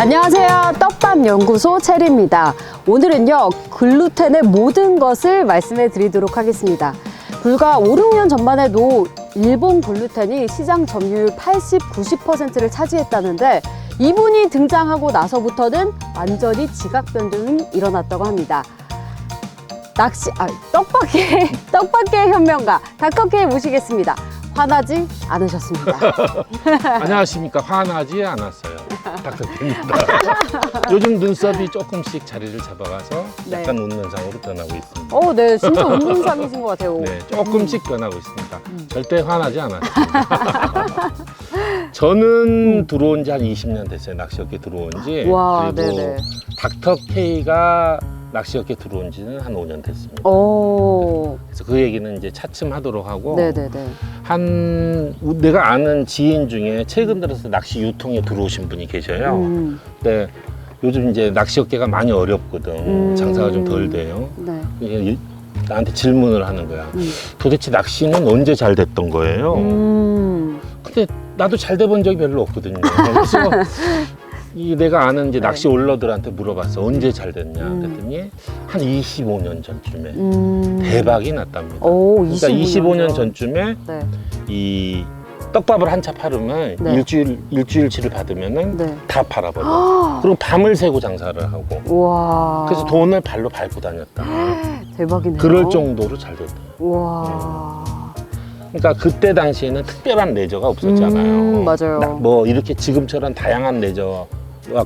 안녕하세요. 떡밥연구소 체리입니다. 오늘은요, 글루텐의 모든 것을 말씀해 드리도록 하겠습니다. 불과 5, 6년 전만 해도 일본 글루텐이 시장 점유율 80, 90%를 차지했다는데 이분이 등장하고 나서부터는 완전히 지각 변동이 일어났다고 합니다. 떡밥계의 현명가 닥터케이 모시겠습니다. 화나지 않으셨습니다. 안녕하십니까. 화나지 않았어요. 닥터케이입니다. 요즘 눈썹이 조금씩 자리를 잡아가서 네. 약간 웃는 상으로 변하고 있습니다. 네, 진짜 웃는 상이신 것 같아요. 네, 조금씩 변하고 있습니다. 절대 화나지 않았습니다. 저는 들어온 지 한 20년 됐어요. 낚시업계 들어온 지. 와, 그리고 네네. 닥터케이가 낚시업계 들어온 지는 한 5년 됐습니다. 그래서 그 얘기는 이제 차츰 하도록 하고, 네네네. 내가 아는 지인 중에 최근 들어서 낚시 유통에 들어오신 분이 계셔요. 근데 요즘 이제 낚시업계가 많이 어렵거든. 장사가 좀 덜 돼요. 네. 이게 나한테 질문을 하는 거야. 도대체 낚시는 언제 잘 됐던 거예요? 근데 나도 잘 돼본 적이 별로 없거든요. 그래서 내가 아는 이제 낚시 올러들한테 물어봤어. 언제 잘 됐냐? 그랬더니 한 25년 전쯤에 대박이 났답니다. 그러니까 25년 전쯤에 네. 이 떡밥을 한 차 팔으면 네. 일주일치를 받으면은 네. 다 팔아버려. 그리고 밤을 새고 장사를 하고. 와. 그래서 돈을 발로 밟고 다녔다. 대박이네요. 그럴 정도로 잘 됐다. 와. 그러니까 그때 당시에는 특별한 레저가 없었잖아요. 맞아요. 뭐 이렇게 지금처럼 다양한 레저가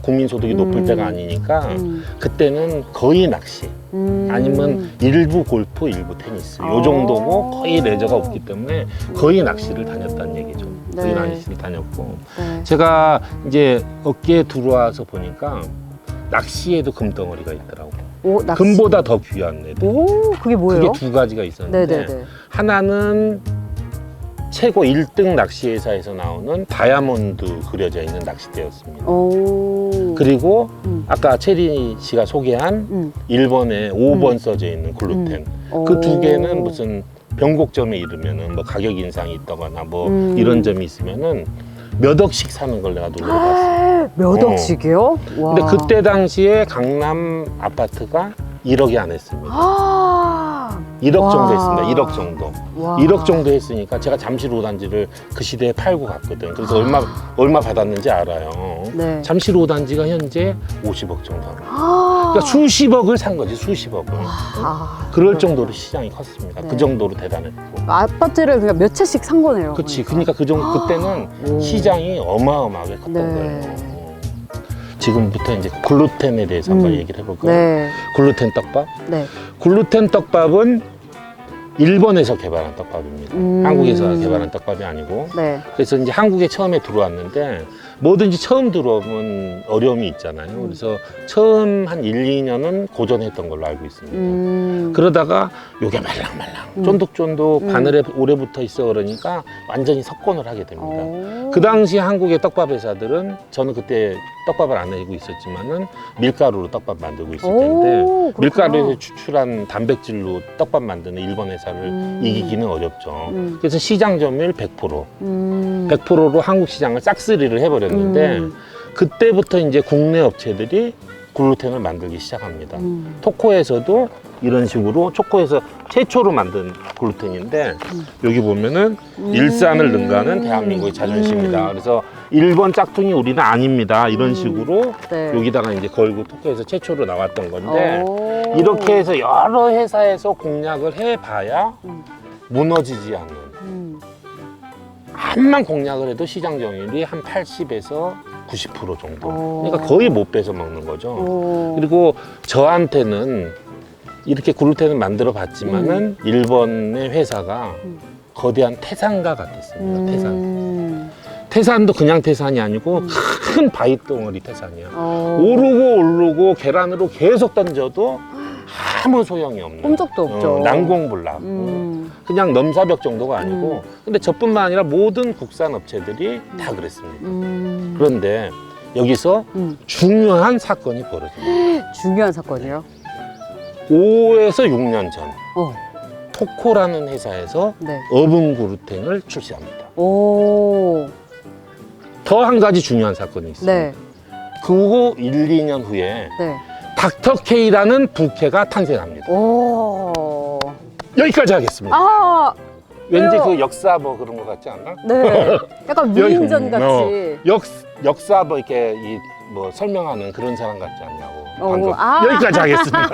국민소득이 높을 때가 아니니까 그때는 거의 낚시 아니면 일부 골프, 일부 테니스 요 정도고 거의 레저가 없기 때문에 거의 낚시를 다녔다는 얘기죠. 거의 네. 낚시를 다녔고 네. 제가 이제 업계에 들어와서 보니까 낚시에도 금덩어리가 있더라고. 낚시. 금보다 더 귀한 애들. 그게 뭐예요? 그게 두 가지가 있었는데 네네네. 하나는 최고 1등 낚시 회사에서 나오는 다이아몬드 그려져 있는 낚싯대였습니다. 그리고 아까 체리 씨가 소개한 일본에 5번 써져 있는 글루텐. 그 두 개는 무슨 변곡점에 이르면은 뭐 가격 인상이 있다거나 뭐 이런 점이 있으면은 몇 억씩 사는 걸 내가 눌러봤어. 몇 억씩이요? 와. 근데 그때 당시에 강남 아파트가 1억이 안 했습니다. 1억 와. 정도 했습니다. 1억 정도. 와. 1억 정도 했으니까 제가 잠실 5단지를 그 시대에 팔고 갔거든. 그래서 얼마 받았는지 알아요. 네. 잠실 5단지가 현재 50억 정도 합니다. 그러니까 수십억을 산 거지, 수십억을. 그럴 정도로 시장이 컸습니다. 네. 그 정도로 대단했고. 아파트를 그냥 몇 채씩 산 거네요. 그렇지. 그러니까 그때는 시장이 어마어마하게 컸던 네. 거예요. 지금부터 이제 글루텐에 대해서 한번 얘기를 해볼까요? 네. 글루텐 떡밥? 네. 글루텐 떡밥은 일본에서 개발한 떡밥입니다. 한국에서 개발한 떡밥이 아니고. 네. 그래서 이제 한국에 처음에 들어왔는데 뭐든지 처음 들어오면 어려움이 있잖아요. 그래서 처음 한 1, 2년은 고전했던 걸로 알고 있습니다. 그러다가 요게 말랑말랑 쫀득쫀득 바늘에 오래 붙어 있어 그러니까 완전히 석권을 하게 됩니다. 그 당시 한국의 떡밥 회사들은 저는 그때 떡밥을 안 내고 있었지만은 밀가루로 떡밥 만들고 있을 텐데 밀가루에서 추출한 단백질로 떡밥 만드는 일본 회사를 이기기는 어렵죠. 그래서 시장 점유율 100%, 100%로 한국 시장을 싹쓸이를 해버렸는데 그때부터 이제 국내 업체들이 글루텐을 만들기 시작합니다. 토코에서도 이런 식으로 초코에서 최초로 만든 글루텐인데 여기 보면은 일산을 능가하는 대한민국의 자존심이다. 그래서 일본 짝퉁이 우리는 아닙니다. 이런 식으로 네. 여기다가 이제 걸고 토코에서 최초로 나왔던 건데 이렇게 해서 여러 회사에서 공략을 해봐야 무너지지 않는 암만 공략을 해도 시장 점유율이 한 80에서 90% 정도. 그러니까 거의 못 빼서 먹는 거죠. 그리고 저한테는 이렇게 글루텐을 만들어 봤지만은 일본의 회사가 거대한 태산과 같았습니다. 태산. 태산도 그냥 태산이 아니고 큰 바위 덩어리 태산이야. 오르고 계란으로 계속 던져도 아무 소용이 없는. 꼼짝도 없죠. 난공불락. 그냥 넘사벽 정도가 아니고. 근데 저뿐만 아니라 모든 국산 업체들이 다 그랬습니다. 그런데 여기서 중요한 사건이 벌어집니다. 중요한 사건이요? 5에서 6년 전 어. 토코라는 회사에서 네. 어분 글루텐을 출시합니다. 오. 더 한 가지 중요한 사건이 있습니다. 네. 그 후 1, 2년 후에 네. 닥터 K라는 부캐가 탄생합니다. 오. 여기까지 하겠습니다. 아, 왠지 왜요? 그 역사 뭐 그런 거 같지 않나? 네. 약간 위인전 같이. 역사 뭐 이렇게 뭐 설명하는 그런 사람 같지 않냐고. 오, 방금. 아. 여기까지 하겠습니다.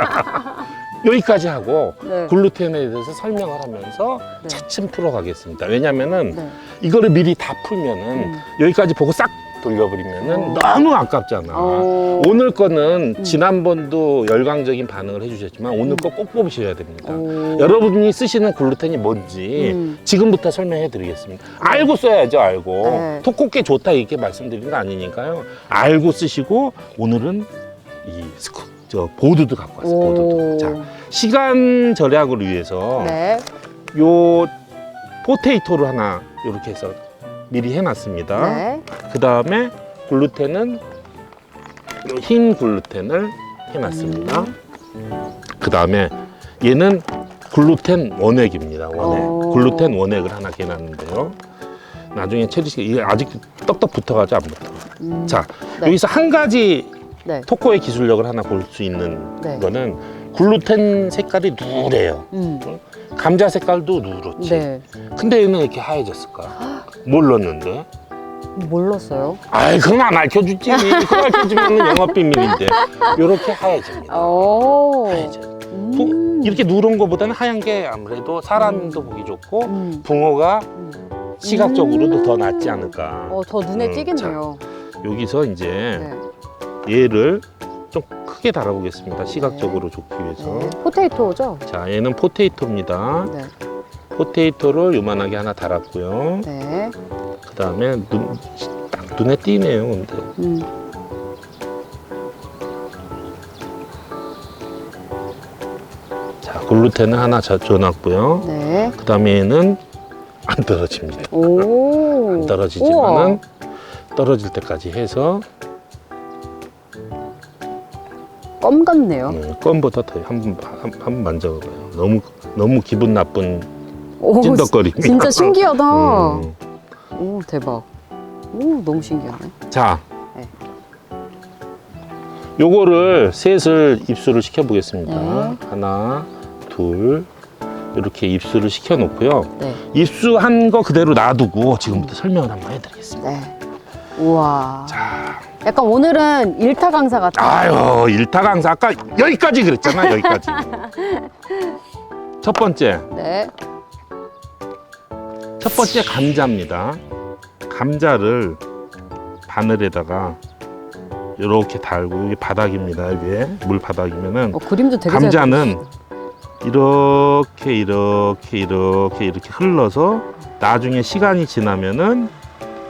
여기까지 하고 네. 글루텐에 대해서 설명을 하면서 네. 차츰 풀어가겠습니다. 왜냐면은 네. 이거를 미리 다 풀면은 여기까지 보고 싹 돌려버리면은 너무 아깝잖아. 오. 오늘 거는 지난번도 열광적인 반응을 해주셨지만 오늘 거 꼭 뽑으셔야 됩니다. 오. 여러분이 쓰시는 글루텐이 뭔지 지금부터 설명해 드리겠습니다. 알고 써야죠, 알고. 네. 토코께 좋다 이렇게 말씀드린 거 아니니까요. 알고 쓰시고 오늘은 저 보드도 갖고 왔어요. 보드도. 자, 시간 절약을 위해서 네. 요 포테이토를 하나 이렇게 해서 미리 해놨습니다. 네. 그 다음에 글루텐은 요 흰 글루텐을 해놨습니다. 그 다음에 얘는 글루텐 원액입니다. 원액. 오. 글루텐 원액을 하나 해놨는데요. 나중에 체리 씨가 이게 아직 떡떡 붙어가지고 안 붙어. 자, 네. 여기서 한 가지 네. 토코의 기술력을 하나 볼 수 있는 네. 거는 글루텐 색깔이 누래요. 감자 색깔도 누렇지. 네. 근데 얘는 왜 이렇게 하얘졌을까? 뭘 넣었는데? 몰랐어요. 아이, 그건 안 알려주지. 그거 알려주면 영업 비밀인데. 요렇게 하얘집니다. 오. 하얘져. 이렇게 누런 거보다는 하얀 게 아무래도 사람도 보기 좋고 붕어가 시각적으로도 더 낫지 않을까. 더 눈에 띄겠네요. 자, 여기서 이제 네. 얘를 좀 크게 달아보겠습니다. 시각적으로 좋기 위해서. 네. 포테이토죠? 자, 얘는 포테이토입니다. 네. 포테이토를 요만하게 하나 달았고요. 네. 그 다음에 눈에 띄네요. 근데 자, 글루텐을 하나 줘놨고요. 네. 그 다음에 얘는 안 떨어집니다. 오. 안 떨어지지만은 떨어질 때까지 해서 껌 같네요. 껌보다 더 한번 만져봐요. 너무 기분 나쁜 오, 찐덕거림이야. 진짜 신기하다. 음. 오, 대박. 오, 너무 신기하네. 자, 네. 요거를 셋을 입수를 시켜 보겠습니다. 네. 하나, 둘, 이렇게 입수를 시켜 놓고요. 네. 입수한 거 그대로 놔두고 지금부터 설명을 한번 해드리겠습니다. 네. 우와. 자, 약간 오늘은 일타 강사 같아요. 아유, 일타 강사 아까 여기까지 그랬잖아. 여기까지. 첫 번째 네. 감자입니다. 감자를 바늘에다가 이렇게 달고, 이게 바닥입니다. 이게 물 바닥이면은 그림도 되게 감자는 이렇게 흘러서 나중에 시간이 지나면은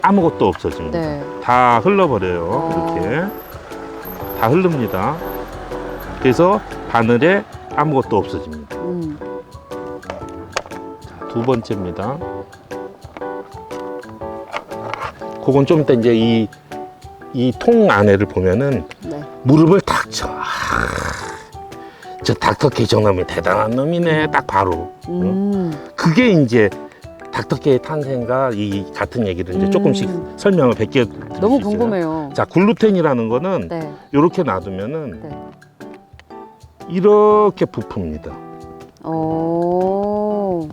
아무것도 없어집니다. 네. 다 흘러버려요. 이렇게 다 흐릅니다. 그래서 바늘에 아무것도 없어집니다. 자, 두 번째입니다. 그건 좀 이따 이제 이 통 안에를 보면은 네. 무릎을 탁 쳐. 저 닥터 K 저놈이 대단한 놈이네. 딱 바로. 그게 이제 닥터 K의 탄생과 이 같은 얘기를 이제 조금씩 설명을 100개 드릴 너무 수 있어요. 궁금해요. 자, 글루텐이라는 거는 네. 이렇게 놔두면은 네. 이렇게 부풉니다. 오.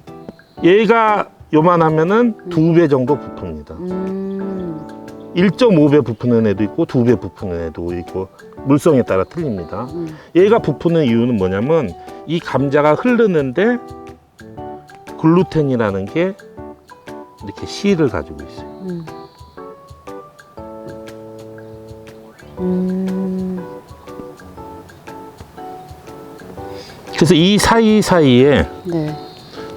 얘가 요만하면은 2배 정도 부풉니다. 1.5배 부푸는 애도 있고 2배 부푸는 애도 있고 물성에 따라 틀립니다. 얘가 부푸는 이유는 뭐냐면 이 감자가 흐르는데 글루텐이라는 게 이렇게 실을 가지고 있어요. 그래서 이 사이사이에 네.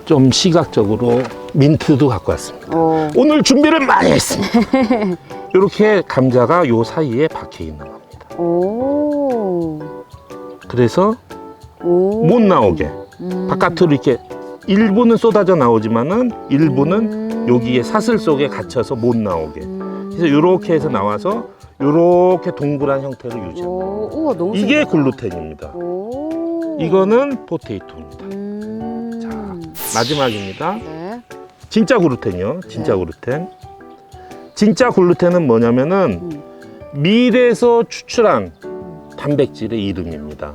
좀 시각적으로 민트도 갖고 왔습니다. 오늘 준비를 많이 했습니다. 이렇게 감자가 요 사이에 박혀 있는 겁니다. 오. 그래서 오. 못 나오게 바깥으로 이렇게 일부는 쏟아져 나오지만은 일부는 여기에 사슬 속에 갇혀서 못 나오게. 그래서 이렇게 해서 나와서 이렇게 동그란 형태를 유지합니다. 우와, 너무 이게 신기하다. 글루텐입니다. 이거는 포테이토입니다. 자, 마지막입니다. 네. 진짜 글루텐이요. 진짜 네. 글루텐. 진짜 글루텐은 뭐냐면은 밀에서 추출한 단백질의 이름입니다.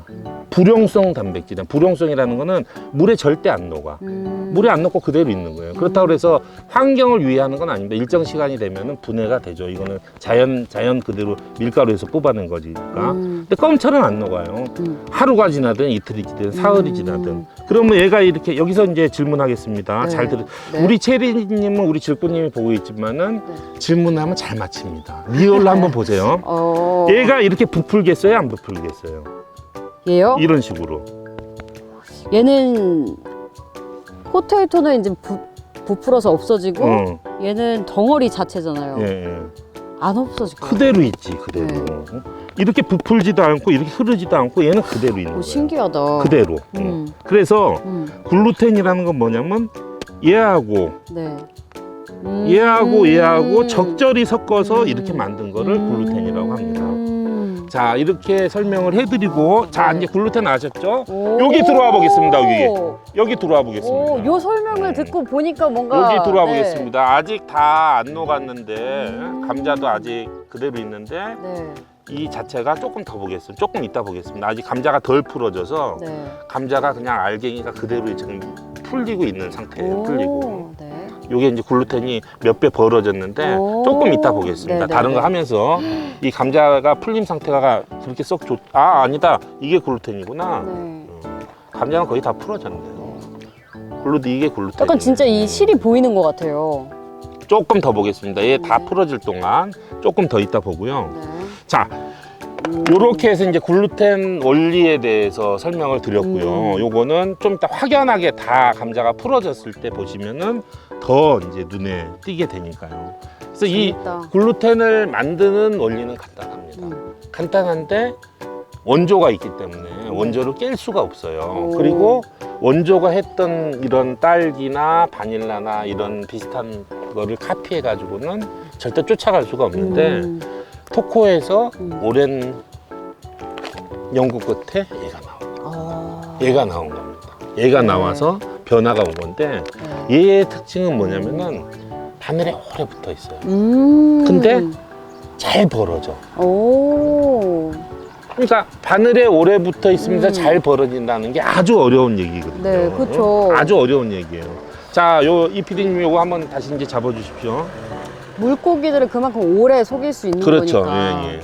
불용성 단백질. 불용성이라는 거는 물에 절대 안 녹아. 물에 안 녹고 그대로 있는 거예요. 그렇다고 해서 환경을 위해하는 건 아닙니다. 일정 시간이 되면 분해가 되죠. 이거는 자연 그대로 밀가루에서 뽑아낸 거니까. 근데 껌처럼 안 녹아요. 하루가 지나든 이틀이 지나든 사흘이 지나든. 그러면 얘가 이렇게 여기서 이제 질문하겠습니다. 네. 잘 들으. 네. 우리 체리님은 우리 질꾸님이 보고 있지만은 진문하면 잘 맞춥니다. 리얼로 한번 보세요. 얘가 이렇게 부풀겠어요? 안 부풀겠어요? 얘요? 이런 식으로. 얘는 포테이토는 이제 부풀어서 없어지고 얘는 덩어리 자체잖아요. 예, 예. 안 없어질 거예요. 그대로 있지, 그대로. 네. 이렇게 부풀지도 않고 이렇게 흐르지도 않고 얘는 그대로 있는 오, 거예요. 신기하다. 그대로. 그래서 글루텐이라는 건 뭐냐면 얘하고 네. 얘하고 적절히 섞어서 이렇게 만든 거를 글루텐이라고 합니다. 자, 이렇게 설명을 해드리고, 자, 네. 이제 글루텐 아셨죠? 오. 여기 들어와 보겠습니다. 여기 들어와 보겠습니다. 오, 요 설명을 듣고 보니까 뭔가 여기 들어와 네. 보겠습니다. 아직 다 안 녹았는데 감자도 아직 그대로 있는데 네. 이 자체가 조금 더 보겠습니다. 조금 이따 보겠습니다. 아직 감자가 덜 풀어져서 네. 감자가 그냥 알갱이가 그대로 지금 풀리고 있는 상태예요. 풀리고. 네. 요게 이제 글루텐이 몇 배 벌어졌는데 오. 조금 이따 보겠습니다. 네네네. 다른 거 하면서 이 감자가 풀림 상태가 그렇게 썩 좋. 아, 아니다. 이게 글루텐이구나. 네. 감자는 거의 다 풀어졌네요. 이게 글루텐. 약간 진짜 이 실이 보이는 것 같아요. 조금 더 보겠습니다. 얘 다 네. 풀어질 동안 조금 더 있다 보고요. 네. 자, 요렇게 해서 이제 글루텐 원리에 대해서 설명을 드렸고요. 요거는 좀 이따 확연하게 다 감자가 풀어졌을 때 보시면은 더 이제 눈에 띄게 되니까요. 그래서 재밌다. 이 글루텐을 만드는 원리는 간단합니다. 간단한데 원조가 있기 때문에 원조를 깰 수가 없어요. 오. 그리고 원조가 했던 이런 딸기나 바닐라나 이런 비슷한 거를 카피해 가지고는 절대 쫓아갈 수가 없는데 토코에서 오랜 연구 끝에 얘가 나와요. 얘가 나온 겁니다. 얘가 네. 나와서 변화가 온 건데 얘의 특징은 뭐냐면은 바늘에 오래 붙어 있어요. 근데 잘 벌어져. 오. 그러니까 바늘에 오래 붙어 있으면서 잘 벌어진다는 게 아주 어려운 얘기거든요. 네, 그렇죠. 아주 어려운 얘기예요. 자, 이 PD님 요거 한번 다시 이제 잡아주십시오. 물고기들을 그만큼 오래 속일 수 있는 그렇죠. 거니까. 예, 예.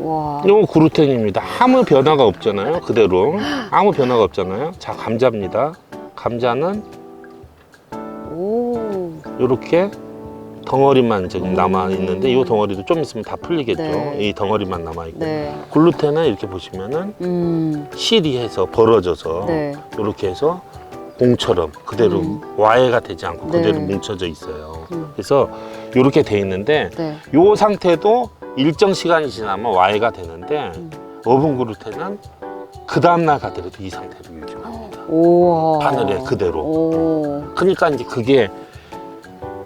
와. 요거 글루텐입니다. 아무 변화가 없잖아요. 그대로. 아무 변화가 없잖아요. 자, 감자입니다. 감자는 오. 요렇게 덩어리만 지금 남아 있는데 이 덩어리도 좀 있으면 다 풀리겠죠. 네. 이 덩어리만 남아 있고. 네. 글루텐은 이렇게 보시면은 실이 해서 벌어져서 네. 이렇게 해서 공처럼 그대로 와해가 되지 않고 네. 그대로 뭉쳐져 있어요. 그래서 이렇게 돼 있는데 네. 이 상태도 일정 시간이 지나면 와해가 되는데 어분 글루텐은 그 다음날 가더라도 이 상태를 유지합니다. 오. 바늘에 그대로. 오. 그러니까 이제 그게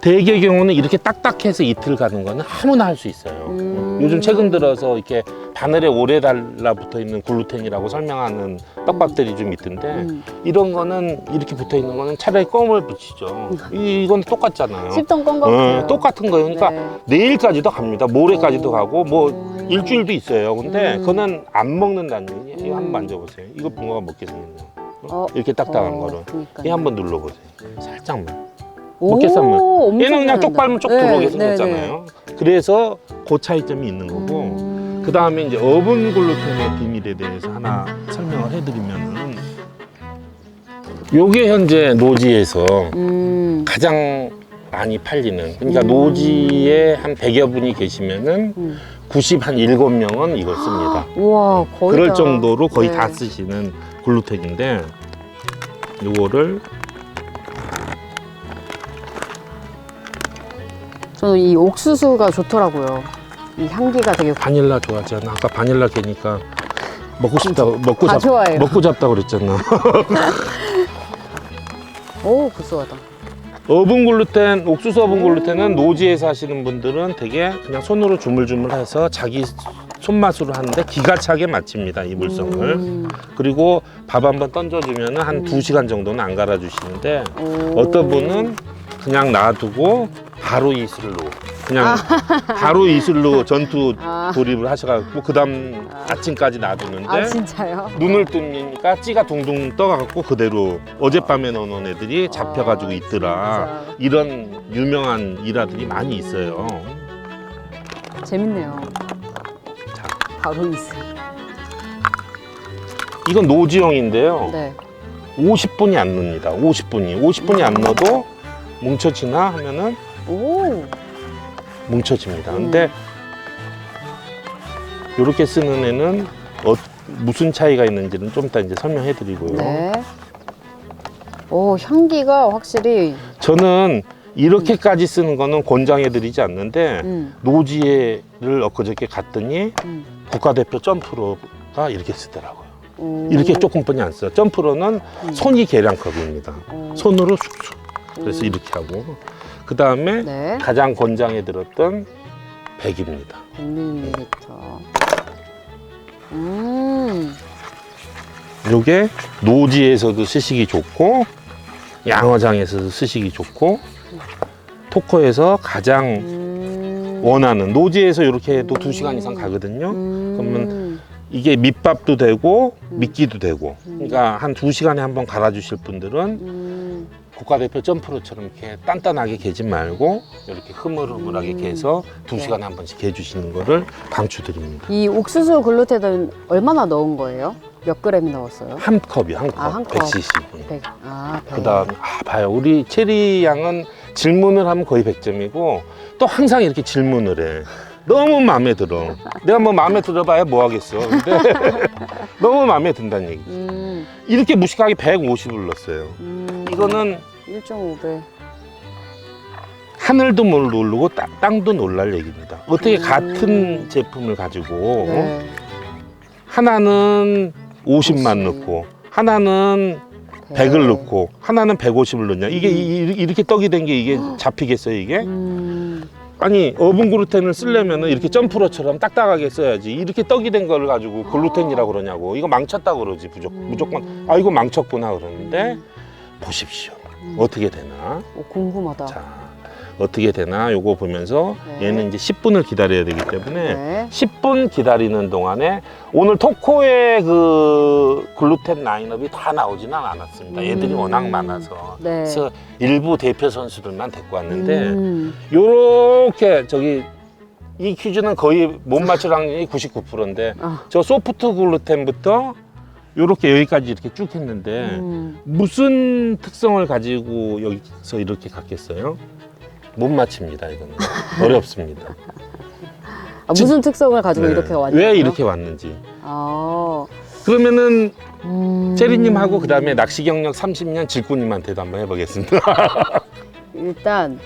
대개의 경우는 이렇게 딱딱해서 이틀 가는 거는 아무나 할 수 있어요. 요즘 최근 들어서 이렇게 바늘에 오래 달라붙어 있는 글루텐이라고 설명하는 떡밥들이 좀 있던데 이런 거는 이렇게 붙어 있는 거는 차라리 껌을 붙이죠. 이건 똑같잖아요. 씹던 껌 같아요. 똑같은 거예요. 그러니까 네. 내일까지도 갑니다. 모레까지도 가고 뭐 일주일도 있어요. 근데 그거는 안 먹는다는 얘기예요. 이거 한번 만져보세요. 이거 붕어가 먹게 생겼네요. 이렇게 딱딱한 거를. 그러니까요. 이 한번 눌러보세요. 살짝만. 오, 먹겠으면. 엄청 얘는 그냥 쪽 잘한다. 빨면 쪽 네, 들어오게 네, 생겼잖아요. 그래서 그 차이점이 있는 거고 그 다음에 이제 어분 글루텐의 비밀에 대해서 하나 설명을 해드리면은 요게 현재 노지에서 가장 많이 팔리는 그러니까 노지에 한 100여 분이 계시면은 97명은 이걸 씁니다. 우와, 거의 그럴 다. 정도로 거의 네. 다 쓰시는 글루텐인데 요거를 저는 이 옥수수가 좋더라고요. 이 향기가 되게 바닐라 좋아하지 않아? 아까 바닐라 걔니까 먹고 싶다고 다 좋아해요. 먹고 잡다고 그랬잖아. 오, 구수하다. 어분 글루텐, 옥수수 어분 글루텐은 노지에서 하시는 분들은 되게 그냥 손으로 주물주물해서 자기 손맛으로 하는데 기가 차게 맞춥니다, 이 물성을. 그리고 밥 한번 던져주면 한 2시간 정도는 안 갈아주시는데 어떤 분은 그냥 놔두고 바로 이슬로 그냥 바로 이슬로 전투 아. 돌입을 하셔가지고 그 다음 아침까지 놔두는데 아, 진짜요? 눈을 뜨니까 찌가 둥둥 떠가지고 그대로 어젯밤에 넣어놓은 애들이 잡혀가지고 있더라. 진짜. 이런 유명한 일화들이 많이 있어요. 재밌네요. 자, 바로 있어. 이건 노지용인데요. 네. 50분이 안 넣습니다. 50분이 안 넣어도 뭉쳐지나 하면은 오. 뭉쳐집니다. 근데 이렇게 쓰는 애는 무슨 차이가 있는지는 좀 이따 이제 설명해 드리고요. 네. 오, 향기가 확실히. 저는 이렇게까지 쓰는 거는 권장해 드리지 않는데 노지에를 엊그저께 갔더니 국가대표 점프로가 이렇게 쓰더라고요. 오. 이렇게 조금뿐이 안 써요. 점프로는 손이 계량컵입니다. 오. 손으로 쑥쑥. 그래서 이렇게 하고 그 다음에 네. 가장 권장해 드렸던 100입니다. 100ml. 요게 노지에서도 쓰시기 좋고 양어장에서도 쓰시기 좋고 토코에서 가장 원하는 노지에서 이렇게 해도 2시간 이상 가거든요. 그러면 이게 밑밥도 되고 미끼도 되고 그러니까 한 2시간에 한번 갈아주실 분들은 국가대표 점프로처럼 이렇게 단단하게 개지 말고 이렇게 흐물흐물하게 개서 2시간에 한 번씩 개주시는 거를 강추드립니다. 이 옥수수 글루텐은 얼마나 넣은 거예요? 몇 그램이 넣었어요? 한 컵이요, 한 컵. 아, 한 컵. 100cc. 100. 아, 100. 그 다음, 봐요. 우리 체리 양은 질문을 하면 거의 100점이고 또 항상 이렇게 질문을 해. 너무 마음에 들어. 내가 뭐 마음에 들어봐야 뭐 하겠어. 근데 너무 마음에 든다는 얘기지. 이렇게 무식하게 150을 넣었어요. 이거는 1.5배. 하늘도 모르고 땅도 놀랄 얘기입니다. 어떻게 같은 제품을 가지고 네. 하나는 50만 그렇지. 넣고 하나는 100을 넣고 하나는 150을 넣냐. 이게 이렇게 떡이 된 게 이게 잡히겠어요, 이게? 아니, 어분 글루텐을 쓰려면 이렇게 점프로처럼 딱딱하게 써야지. 이렇게 떡이 된 걸 가지고 글루텐이라고 그러냐고. 이거 망쳤다고 그러지, 무조건. 아, 이거 망쳤구나 그러는데 보십시오. 어떻게 되나? 오, 궁금하다. 자, 어떻게 되나 요거 보면서 네. 얘는 이제 10분을 기다려야 되기 때문에 네. 10분 기다리는 동안에 오늘 토코의 그 글루텐 라인업이 다 나오지는 않았습니다. 애들이 워낙 많아서. 네. 그래서 일부 대표 선수들만 데리고 왔는데 요렇게 저기 이 퀴즈는 거의 못 맞출 확률이 99%인데 아. 저 소프트 글루텐부터 요렇게 여기까지 이렇게 쭉 했는데 무슨 특성을 가지고 여기서 이렇게 갔겠어요? 못 맞춥니다. 이거는 어렵습니다. 아, 무슨 특성을 가지고 네. 이렇게 왔나요? 왜 이렇게 왔는지. 아. 그러면은 체리님하고 그 다음에 낚시 경력 30년 질꾸님한테도 한번 해보겠습니다. 일단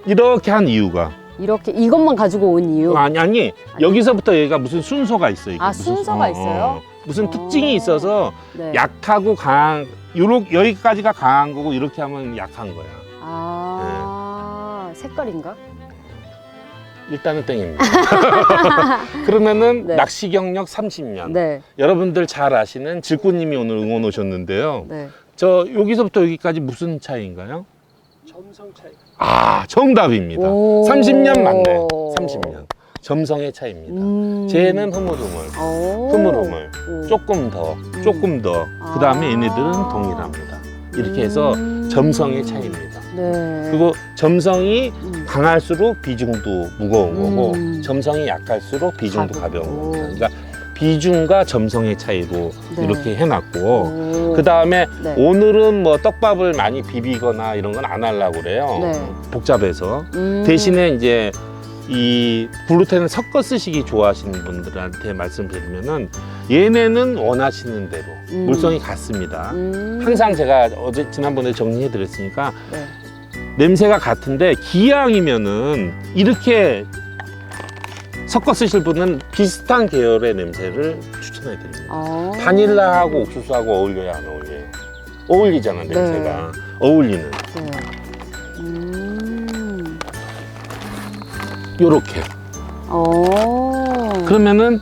이렇게 한 이유가 이렇게 이것만 가지고 온 이유. 아니 여기서부터 얘가 무슨 순서가 있어. 이게. 아, 무슨 순서가 있어요? 무슨 특징이 있어서 네. 약하고 강한 여기까지가 강한 거고 이렇게 하면 약한 거야. 아, 색깔인가? 일단은 땡입니다. 그러면은 네. 낚시 경력 30년. 네. 여러분들 잘 아시는 질꾸님이 오늘 응원 오셨는데요. 네. 저 여기서부터 여기까지 무슨 차이인가요? 점성 차이. 아, 정답입니다. 오. 30년 맞네. 30년. 점성의 차이입니다. 쟤는 흐물흐물. 흐물흐물. 조금 더. 그 다음에 얘네들은 동일합니다. 이렇게 해서 점성의 차이입니다. 네. 그리고 점성이 강할수록 비중도 무거운 거고 점성이 약할수록 비중도 가벼운 겁니다. 그러니까 비중과 점성의 차이로 네. 이렇게 해놨고 그 다음에 네. 오늘은 뭐 떡밥을 많이 비비거나 이런 건 안 하려고 그래요. 네. 복잡해서 대신에 이제 이 글루텐을 섞어 쓰시기 좋아하시는 분들한테 말씀드리면은 얘네는 원하시는 대로 물성이 같습니다. 항상 제가 지난번에 정리해 드렸으니까 네. 냄새가 같은데 기왕이면은 이렇게 섞어 쓰실 분은 비슷한 계열의 냄새를 추천해 드립니다. 아. 바닐라하고 옥수수하고 어울려야 안 어울려요? 어울리잖아, 냄새가. 어울리는. 네. 요렇게. 그러면은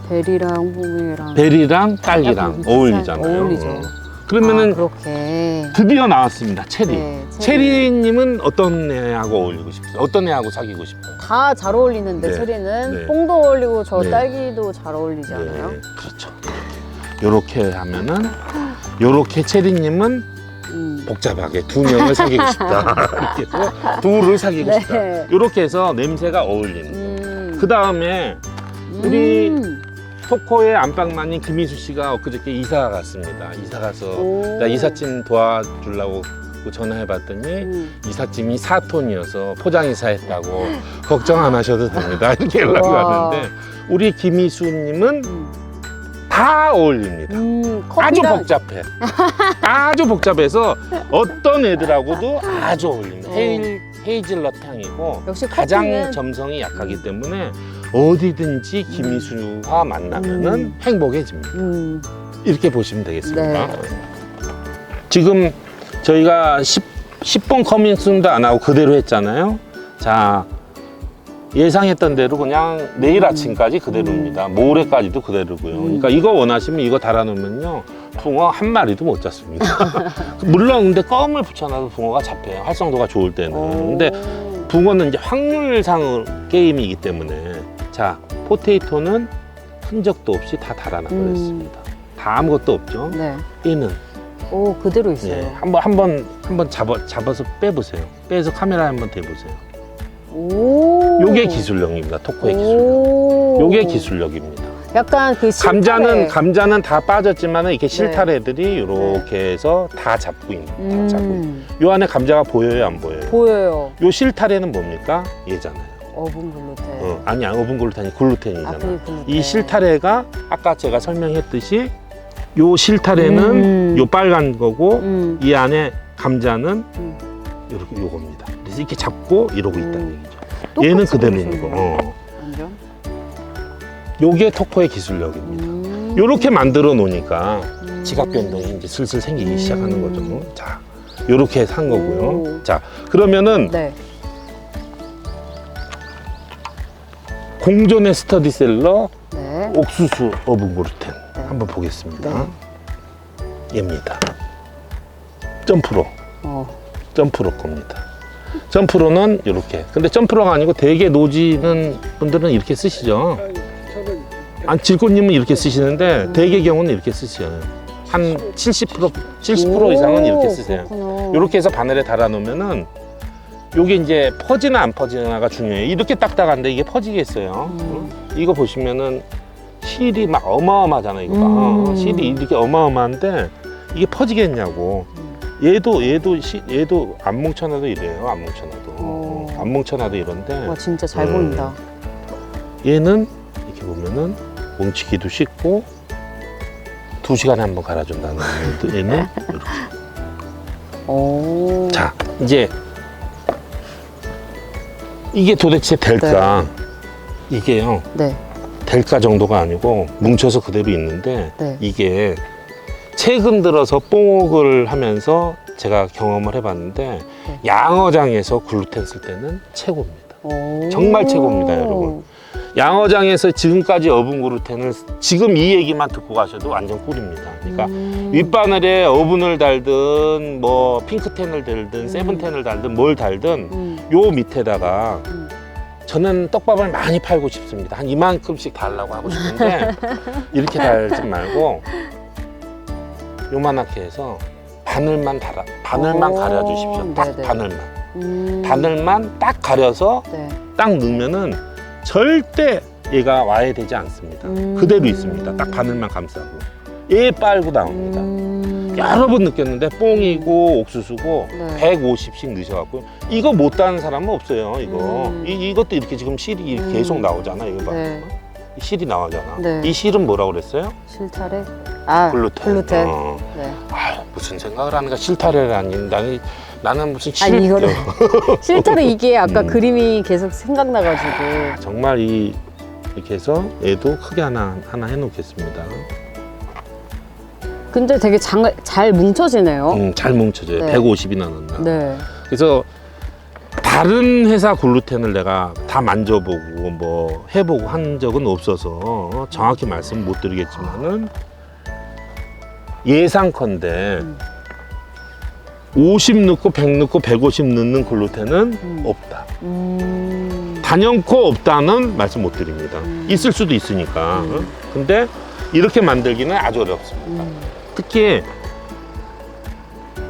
베리랑 홍이랑 베리랑 딸기랑 약간 어울리잖아요. 어울리죠. 그러면은 그렇게. 드디어 나왔습니다. 체리. 네, 체리님은 어떤 애하고 어울리고 싶어요? 어떤 애하고 사귀고 싶어요? 다 잘 어울리는데 네. 체리는 네. 뽕도 어울리고 저 네. 딸기도 잘 어울리지 않아요? 네, 그렇죠. 요렇게 하면은 요렇게 체리님은 복잡하게 두 명을 사귀고 싶다. 이렇게 해서 둘을 사귀고 네. 싶다. 요렇게 해서 냄새가 어울리는 거. 그 다음에 우리 토코의 안방마님 김희수 씨가 엊그저께 이사 갔습니다. 이사 가서 오. 나 이삿짐 도와주려고 전화해봤더니 이삿짐이 4톤이어서 포장이사 했다고 걱정 안 하셔도 됩니다. 이렇게 연락이 와. 왔는데 우리 김희수님은 다 어울립니다. 아주 커피랑 복잡해. 아주 복잡해서 어떤 애들하고도 아주 어울립니다. 헤이즐넛 향이고 역시 가장 커피는 점성이 약하기 때문에 어디든지 김희수와 만나면은 행복해집니다. 이렇게 보시면 되겠습니다. 네. 지금 저희가 10번 커밍순도 안 하고 그대로 했잖아요. 자, 예상했던 대로 그냥 내일 아침까지 그대로입니다. 모레까지도 그대로고요. 그러니까 이거 원하시면 이거 달아놓으면요. 붕어 한 마리도 못 잡습니다. 물론 근데 껌을 붙여놔도 붕어가 잡혀요. 활성도가 좋을 때는. 근데 붕어는 이제 확률상 게임이기 때문에 자, 포테이토는 흔적도 없이 다 달아놔버렸습니다. 다 아무것도 없죠. 네. 얘는 오 그대로 있어요. 네, 한번 잡아서 빼보세요. 빼서 카메라에 한번 대보세요. 오. 요게 기술력입니다. 토코의 기술력. 오. 요게 기술력입니다. 약간 그 실타래. 감자는 다 빠졌지만 이렇게 실타래들이 이렇게 해서 다 잡고 있는. 다 잡고 있는. 요 안에 감자가 보여요, 안 보여요? 보여요. 요 실타래는 뭡니까? 얘잖아요. 어분 글루텐. 아니 어분 글루텐이 글루텐이잖아. 그게 글루텐. 이 실타래가 아까 제가 설명했듯이 요 실타래는 요 빨간 거고 이 안에 감자는 이렇게 요겁니다. 그래서 이렇게 잡고 이러고 있다는 얘기죠. 얘는 그대로 있는 거. 완전. 요게 토코의 기술력입니다. 요렇게 만들어 놓으니까 지각 변동이 이제 슬슬 생기기 시작하는 거죠. 자, 요렇게 산 거고요. 자, 그러면은 네. 공존의 스터디셀러 네. 옥수수 어분 글루텐 네. 한번 보겠습니다. 네. 얘입니다. 점프로. 어. 점프로 겁니다. 점프로는 이렇게. 근데 점프로가 아니고 대개 노지는 분들은 이렇게 쓰시죠. 질꽃님은 이렇게 쓰시는데 대개 경우는 이렇게 쓰시죠. 한 70% 이상은 이렇게 쓰세요. 그렇구나. 이렇게 해서 바늘에 달아 놓으면은 요게 이제 퍼지나 안 퍼지나가 중요해요. 이렇게 딱딱한데 이게 퍼지겠어요. 이거 보시면은 실이 막 어마어마하잖아요. 이거 봐. 실이 이렇게 어마어마한데 이게 퍼지겠냐고. 얘도 안 뭉쳐놔도 이래요. 안 뭉쳐놔도. 안 뭉쳐놔도 이런데. 와 진짜 잘 보인다. 얘는 이렇게 보면은 뭉치기도 쉽고 2시간에 한번 갈아준다는 얘는 이렇게. 오. 자, 이제 이게 도대체 될까? 이게요. 네. 될까 정도가 아니고 뭉쳐서 그대로 있는데 네. 이게 최근 들어서 뽕옥을 하면서 제가 경험을 해봤는데 양어장에서 글루텐 쓸 때는 최고입니다. 오. 정말 최고입니다, 여러분. 양어장에서 지금까지 어분 글루텐을 지금 이 얘기만 듣고 가셔도 완전 꿀입니다. 그러니까 윗바늘에 어분을 달든 뭐 핑크텐을 달든 세븐텐을 달든 뭘 달든 요 밑에다가 저는 떡밥을 많이 팔고 싶습니다. 한 이만큼씩 달라고 하고 싶은데 이렇게 달지 말고 요만하게 해서 바늘만 가려주십시오. 딱 네네. 바늘만. 바늘만 딱 가려서 네. 딱 넣으면은 절대 얘가 와야 되지 않습니다. 그대로 있습니다. 딱 바늘만 감싸고. 얘 빨고 나옵니다. 여러 번 느꼈는데 뽕이고 옥수수고 네. 150씩 넣으셔갖고 이거 못 따는 사람은 없어요. 이거 이것도 이렇게 지금 실이 이렇게 계속 나오잖아. 이거 봐. 네. 이 실이 나오잖아. 네. 이 실은 뭐라고 그랬어요? 실타래? 아 글루텐. 네. 아, 무슨 생각을 하는가? 실타래라니. 나는 무슨 아니 이거를 어. 실타래 이게 아까 그림이 계속 생각나가지고. 정말 이렇게 해서 얘도 크게 하나 해놓겠습니다. 근데 되게 잘 뭉쳐지네요. 잘 뭉쳐져요. 네. 150이나 넣나. 네. 그래서 다른 회사 글루텐을 내가 다 만져보고 뭐 해보고 한 적은 없어서 정확히 말씀 못 드리겠지만은 예상컨대 50 넣고 100 넣고 150 넣는 글루텐은 없다. 단연코 없다는 말씀 못 드립니다. 있을 수도 있으니까. 근데 이렇게 만들기는 아주 어렵습니다. 특히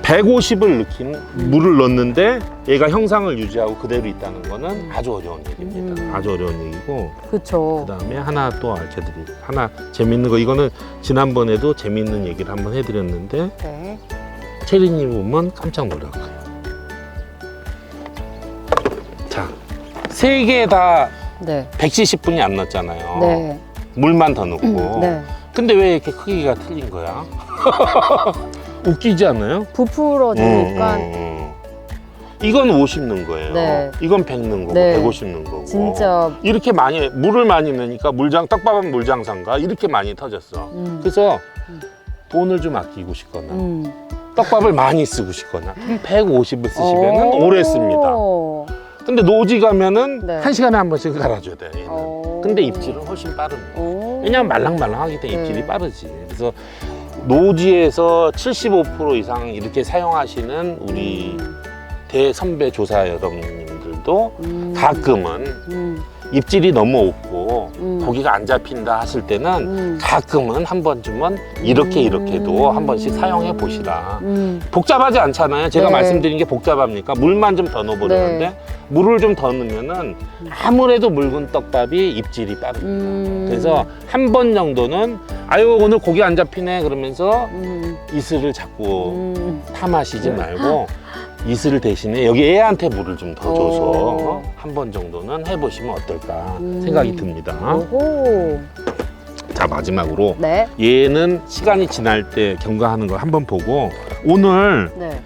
150을 넣긴 물을 넣는데 얘가 형상을 유지하고 그대로 있다는 거는 아주 어려운 얘기입니다. 아주 어려운 얘기고. 그쵸. 그 다음에 하나 또 알려드릴게요. 하나 재밌는 거, 이거는 지난번에도 재밌는 얘기를 한번 해드렸는데 네. 체리님 보면 깜짝 놀랄 거예요. 자, 세 개 다 네. 170분이 안 넣었잖아요. 네. 물만 더 넣고. 네. 근데 왜 이렇게 크기가 틀린 거야? 웃기지 않아요? 부풀어지니까 이건 50 넣은 거예요. 네. 이건 100 넣은 거고, 네. 150 넣은 거고. 진짜 이렇게 많이, 물을 많이 넣으니까 떡밥은 물장사인가? 이렇게 많이 터졌어. 그래서 돈을 좀 아끼고 싶거나, 떡밥을 많이 쓰고 싶거나, 150을 쓰시면 오래 씁니다. 근데 노지 가면은 네. 1시간에 한 번씩 갈아줘야 돼, 얘는. 근데 입질은 훨씬 빠릅니다. 왜냐면 말랑말랑하기 때문에 입질이 네. 빠르지. 그래서 노지에서 75% 이상 이렇게 사용하시는 우리 대선배 조사 여러분들도 가끔은 입질이 너무 없고 고기가 안 잡힌다 하실 때는 가끔은 한 번쯤은 이렇게도 한 번씩 사용해 보시라. 복잡하지 않잖아요. 제가 네. 말씀드린 게 복잡합니까? 물만 좀 더 넣어보려는데 네. 물을 좀 더 넣으면은 아무래도 묽은 떡밥이 입질이 빠릅니다. 그래서 한 번 정도는 아유 오늘 고기 안 잡히네 그러면서 이슬을 자꾸 탐하시지 말고 이슬 대신에 여기 애한테 물을 좀 더 줘서 한 번 정도는 해보시면 어떨까 생각이 듭니다. 오호. 자, 마지막으로 네. 얘는 시간이 지날 때 경과하는 걸 한번 보고, 오늘 네.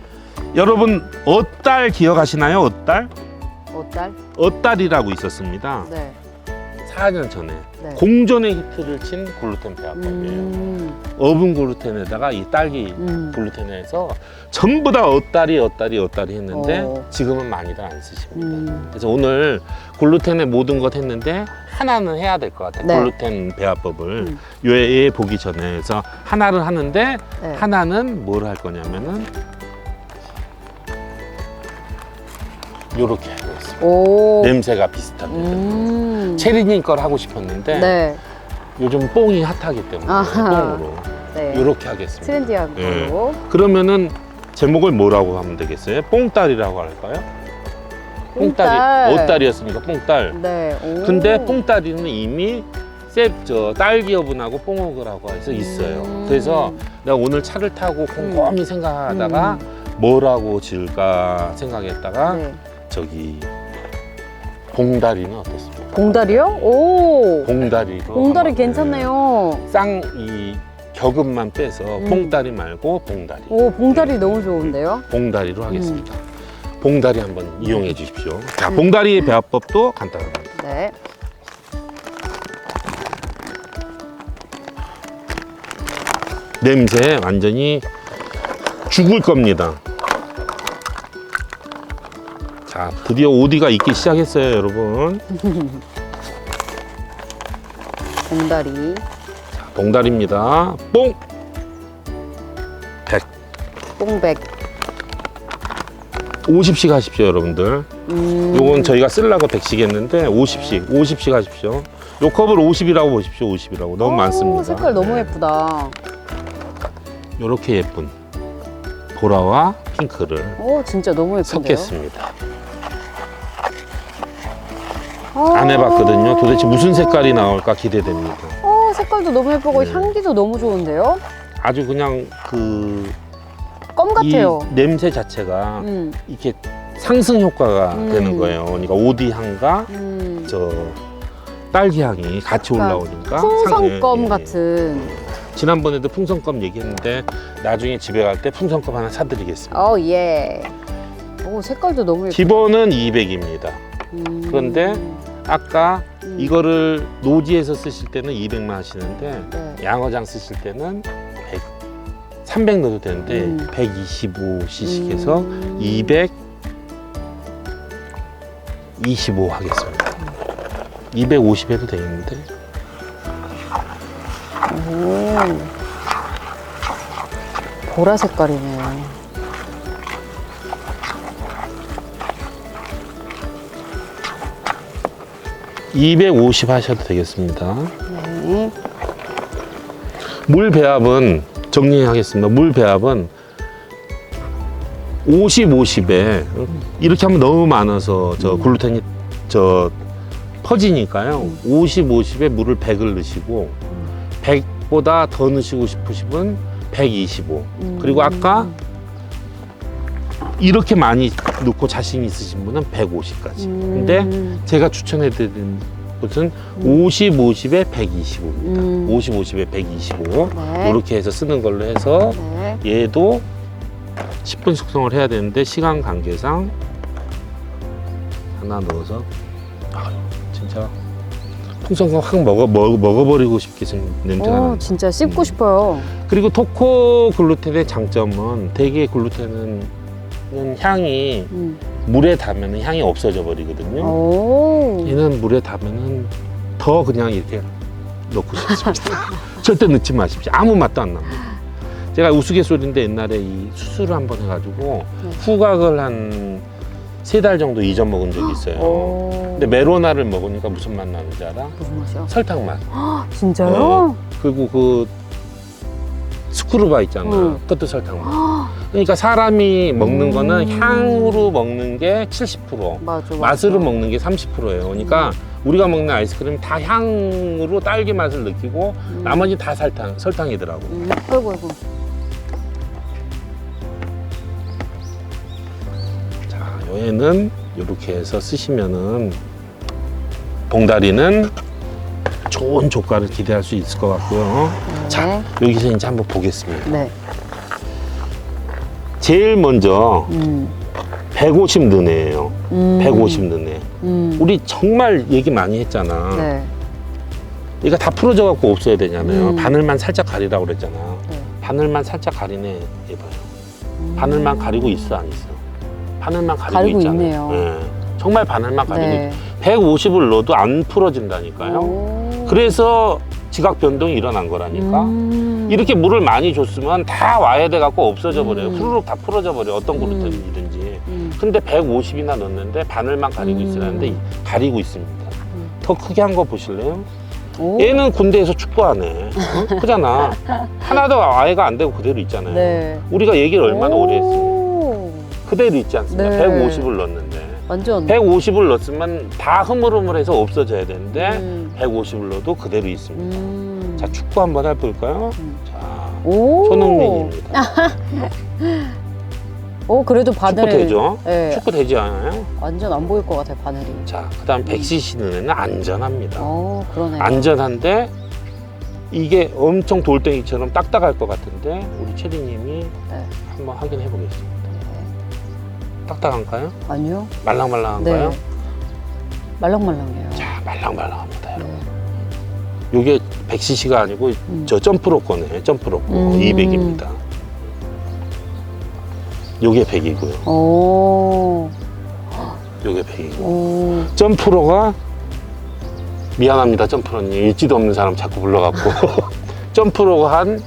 여러분 어딸 기억하시나요? 어딸? 어딸? 어딸이라고 있었습니다. 네. 4년 전에 네. 공존의 히트를 친 글루텐 배합법이에요. 어분 글루텐에다가 이 딸기 글루텐에서 전부 다 엇다리 했는데 지금은 많이들 안 쓰십니다. 그래서 오늘 글루텐의 모든 것 했는데 하나는 해야 될 것 같아요. 네. 글루텐 배합법을 얘 보기 전에. 그래서 하나를 하는데 네. 하나는 뭘 할 거냐면은 요렇게 하고 있습니다. 오. 냄새가 비슷합니다. 체리님 걸 하고 싶었는데 네. 요즘 뽕이 핫하기 때문에 아하. 뽕으로 네. 이렇게 하겠습니다. 트렌디한 네. 걸로. 그러면은 제목을 뭐라고 하면 되겠어요? 뽕딸이라고 할까요? 뽕딸. 옷딸이었으니까 뽕딸. 네. 오. 근데 뽕딸이는 이미 딸기 여분하고 뽕옥이라고 해서 있어요. 그래서 내가 오늘 차를 타고 곰곰이 생각하다가 뭐라고 지을까 생각했다가 네. 저기 봉다리는 어떻습니까? 봉다리요? 오. 봉다리로 봉다리 한번, 괜찮네요. 쌍이 격음만 빼서 뽕다리 말고 봉다리. 오, 봉다리 너무 좋은데요? 봉다리로 하겠습니다. 봉다리 한번 이용해 주십시오. 자, 봉다리의 배합법도 간단합니다. 네. 냄새 완전히 죽을 겁니다. 자, 드디어 오디가 있기 시작했어요, 여러분. 봉다리. 자, 봉다리입니다. 뽕! 100. 뽕백. 50씩 하십시오, 여러분들. 요건 저희가 쓰려고 100씩 했는데 50씩 하십시오. 요 컵을 50이라고 보십시오. 50이라고. 너무 오, 많습니다. 색깔 너무 네. 예쁘다. 요렇게 예쁜 보라와 핑크를 오, 진짜 너무 예쁜데요? 섞겠습니다. 아. 안 해봤거든요. 도대체 무슨 색깔이 나올까 기대됩니다. 색깔도 너무 예쁘고 네. 향기도 너무 좋은데요? 아주 그냥 껌 같아요. 이 냄새 자체가 이렇게 상승 효과가 되는 거예요. 그러니까 오디 향과 저 딸기 향이 같이 올라오니까 풍선껌 예. 같은. 지난번에도 풍선껌 얘기했는데 나중에 집에 갈 때 풍선껌 하나 사드리겠습니다. 오, 예. 오, 색깔도 너무 예쁘다. 기본은 200입니다. 그런데 아까 이거를 노지에서 쓰실 때는 200만 하시는데 네. 양어장 쓰실 때는 300 넣어도 되는데 125cc에서 225 하겠습니다. 250 해도 되겠는데. 오. 보라 색깔이네요. 250 하셔도 되겠습니다. 네. 물 배합은 정리하겠습니다. 물 배합은 50, 50에 이렇게 하면 너무 많아서 저 글루텐이 저 퍼지니까요. 50, 50에 물을 100을 넣으시고 100보다 더 넣으시고 싶으시면 125. 그리고 아까 이렇게 많이 넣고 자신 있으신 분은 150까지. 근데 제가 추천해 드린 것은 50, 50에 125입니다. 50, 50에 125. 네. 이렇게 해서 쓰는 걸로 해서 네. 얘도 10분 숙성을 해야 되는데 시간 관계상 하나 넣어서 아유, 진짜 풍선껌 확 먹어버리고 싶게 생긴 냄새가 나요. 진짜 씹고 싶어요. 그리고 토코 글루텐의 장점은 대개 글루텐은 향이 물에 닿으면 향이 없어져 버리거든요. 오. 얘는 물에 닿으면 더 그냥 이렇게 넣고 싶습니다. 절대 넣지 마십시오. 아무 맛도 안 납니다. 제가 우스갯소리인데 옛날에 이 수술을 한번 해가지고 후각을 한 3달 정도 잊어먹은 적이 있어요. 오. 근데 메로나를 먹으니까 무슨 맛 나는지 알아? 무슨 맛이요? 설탕 맛. 진짜요? 그리고 그 스크루바 있잖아. 그것도 설탕 맛. 그러니까 사람이 먹는 거는 향으로 먹는 게 70%, 맞아. 맛으로 먹는 게 30%예요. 그러니까 우리가 먹는 아이스크림 다 향으로 딸기 맛을 느끼고 나머지 다 설탕이더라고. 아이고, 아이고. 자, 얘는 이렇게 해서 쓰시면은 봉다리는 좋은 조과를 기대할 수 있을 것 같고요. 네. 자, 여기서 이제 한번 보겠습니다. 네. 제일 먼저 150 넣네요. 150 넣네. 우리 정말 얘기 많이 했잖아. 네. 얘가 다 풀어져 갖고 없어야 되잖아요. 음. 바늘만 살짝 가리라고 그랬잖아. 네. 바늘만 살짝 가리네. 얘봐요. 바늘만 가리고 있어, 안 있어? 바늘만 가리고 가리고 있잖아요. 있네요. 네. 정말 바늘만 가리고 네. 있어. 150을 넣어도 안 풀어진다니까요. 오. 그래서 지각 변동이 일어난 거라니까. 이렇게 물을 많이 줬으면 다 와야 돼 갖고 없어져 버려요. 후루룩 다 풀어져 버려. 어떤 글루텐이든지. 근데 150이나 넣었는데 바늘만 가리고 있으라는데 가리고 있습니다. 더 크게 한 거 보실래요? 오. 얘는 군대에서 축구하네. 어? 크잖아. 하나도 아예가 안 되고 그대로 있잖아요. 네. 우리가 얘기를 얼마나 오래 했어요. 오. 그대로 있지 않습니까? 네. 150을 넣었는데. 완전. 150을 넣었으면 다 흐물흐물해서 없어져야 되는데 150을 넣어도 그대로 있습니다. 자, 축구 한번 해볼까요? 자, 오. 손흥민입니다. 오, 그래도 바늘. 축구 되죠? 네. 축구 되지 않아요? 완전 안 보일 것 같아요, 바늘이. 자, 그 다음 100cc는 애는 안전합니다. 오, 그러네요. 안전한데 이게 엄청 돌덩이처럼 딱딱할 것 같은데 우리 체리님이 네. 한번 확인해 보겠습니다. 딱딱한가요? 아니요. 말랑말랑한가요? 네. 말랑말랑해요. 자, 말랑말랑합니다, 여러분. 네. 요게 100cc가 아니고 저 점프로 거네. 점프로 거 200입니다. 요게 100이고요. 오. 요게 100이고. 오. 점프로가 미안합니다. 점프로님. 일지도 없는 사람 자꾸 불러갖고 점프로가 한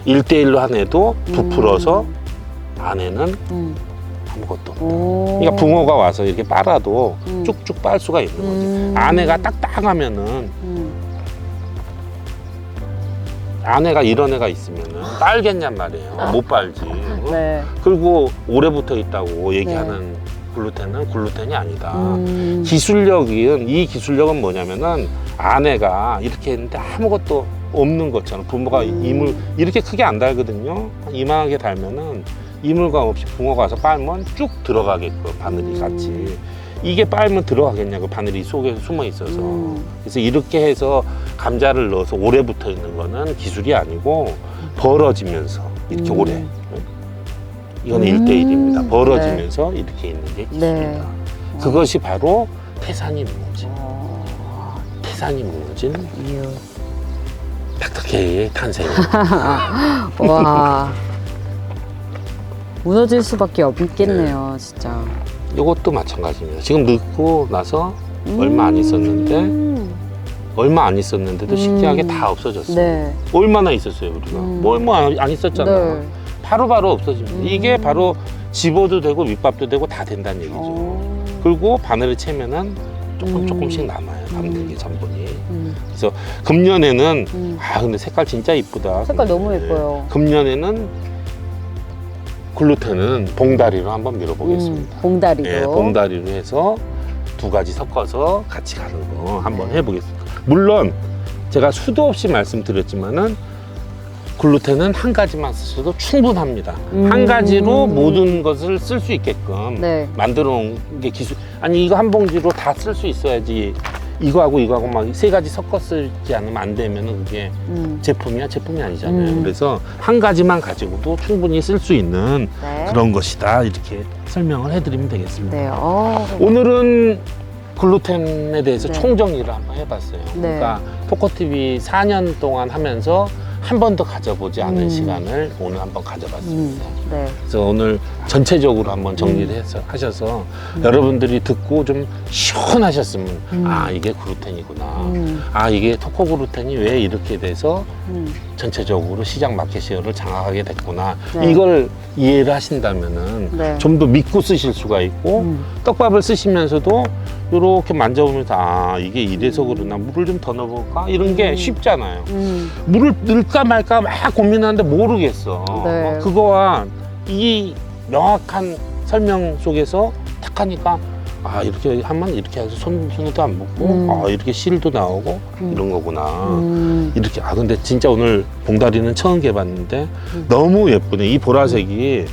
1대1로 한 애도 부풀어서 안에는 아무것도 없다. 오. 그러니까 붕어가 와서 이렇게 빨아도 쭉쭉 빨 수가 있는 거지. 안에가 딱딱하면은 안에가 이런 애가 있으면은 빨겠냔 말이에요. 못 빨지. 어? 네. 그리고 오래 붙어 있다고 얘기하는 글루텐은 글루텐이 아니다. 이 기술력은 뭐냐면은 안에가 이렇게 했는데 아무것도 없는 것처럼 붕어가 이물 이렇게 크게 안 달거든요. 이만하게 달면은 이물감 없이 붕어가 와서 빨면 쭉 들어가게끔 바늘이 같이. 이게 빨면 들어가겠냐고 바늘이 속에 숨어 있어서. 그래서 이렇게 해서 감자를 넣어서 오래 붙어 있는 거는 기술이 아니고 벌어지면서 이렇게 오래. 이거는 1대1입니다. 벌어지면서 이렇게 있는 게 기술이다. 네. 그것이 바로 태산이 무너진. 태산이 무너진 이유. 닥터케이의 탄생. 와. 무너질 수밖에 없겠네요, 진짜. 이것도 마찬가지입니다. 지금 넣고 나서 얼마 안 있었는데 얼마 안 있었는데도 신기하게 다 없어졌어요. 네. 얼마나 있었어요 우리가? 뭐 얼마 안 있었잖아. 네. 바로바로 없어집니다. 이게 바로 집어도 되고 밑밥도 되고 다 된다는 얘기죠. 그리고 바늘을 채면은 조금씩 남아요. 담백의 전분이. 그래서 금년에는 근데 색깔 진짜 이쁘다. 색깔 너무 예뻐요. 금년에는 글루텐은 봉다리로 한번 밀어보겠습니다. 봉다리로. 예, 봉다리로 해서 두 가지 섞어서 같이 가는 거 한번 해보겠습니다. 물론 제가 수도 없이 말씀드렸지만은 글루텐은 한 가지만 쓰셔도 충분합니다. 한 가지로 모든 것을 쓸 수 있게끔 네. 만들어 놓은 게 기술. 아니 이거 한 봉지로 다 쓸 수 있어야지. 이거하고 이거하고 막 세 가지 섞어 쓰지 않으면 안 되면은 그게 제품이 아니잖아요. 그래서 한 가지만 가지고도 충분히 쓸 수 있는 네. 그런 것이다. 이렇게 설명을 해드리면 되겠습니다. 네. 오늘은 글루텐에 대해서 네. 총정리를 한번 해봤어요. 네. 그러니까 토코TV 4년 동안 하면서 한 번도 가져보지 않은 시간을 오늘 한번 가져봤습니다. 네. 그래서 오늘 전체적으로 한번 정리를 하셔서 여러분들이 듣고 좀 시원하셨으면 아 이게 글루텐이구나. 아 이게 토코 글루텐이 왜 이렇게 돼서 전체적으로 시장 마켓시어를 장악하게 됐구나. 네. 이걸 이해를 하신다면은 네. 좀 더 믿고 쓰실 수가 있고 떡밥을 쓰시면서도 이렇게 만져보면서 아 이게 이래서 그러나 물을 좀 더 넣어볼까 이런 게 쉽잖아요. 물을 넣을까 말까 막 고민하는데 모르겠어. 네. 그거와 이 명확한 설명 속에서 탁 하니까 아 이렇게 하면 이렇게 해서 손에도 안 묻고 아 이렇게 실도 나오고 이런 거구나. 이렇게 근데 진짜 오늘 봉다리는 처음 개봤는데 너무 예쁘네. 이 보라색이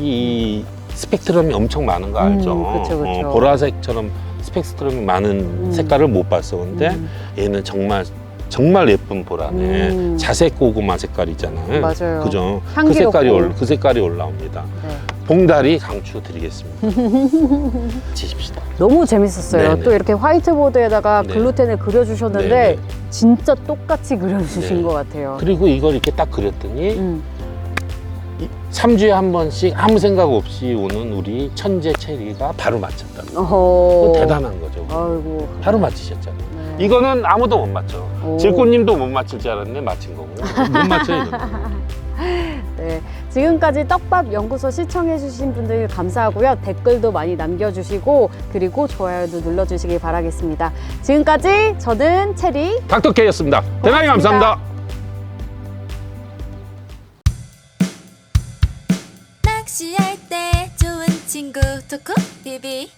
이 스펙트럼이 엄청 많은 거 알죠? 그쵸. 보라색처럼 스펙트럼이 많은 색깔을 못 봤어. 근데 얘는 정말 예쁜 보라네. 자색 고구마 색깔이잖아요. 맞아요. 그죠? 향기롭고. 그 색깔이 올라옵니다. 네. 봉다리 강추 드리겠습니다. 치십시다. 너무 재밌었어요. 네네. 또 이렇게 화이트보드에다가 네. 글루텐을 그려주셨는데 네네. 진짜 똑같이 그려주신 네. 것 같아요. 그리고 이걸 이렇게 딱 그렸더니 3주에 한 번씩 아무 생각 없이 오는 우리 천재 체리가 바로 맞췄다. 어허. 대단한 거죠. 아이고. 바로 맞히셨잖아요. 네. 이거는 아무도 못 맞춰. 오. 질꽃님도 못 맞힐 줄 알았는데 맞힌 거고. 못 맞춰요, 이거는. 네, 지금까지 떡밥 연구소 시청해주신 분들 감사하고요. 댓글도 많이 남겨주시고 그리고 좋아요도 눌러주시기 바라겠습니다. 지금까지 저는 체리 닥터케이였습니다. 대단히 감사합니다. 낚시할 때 좋은 친구 토코TV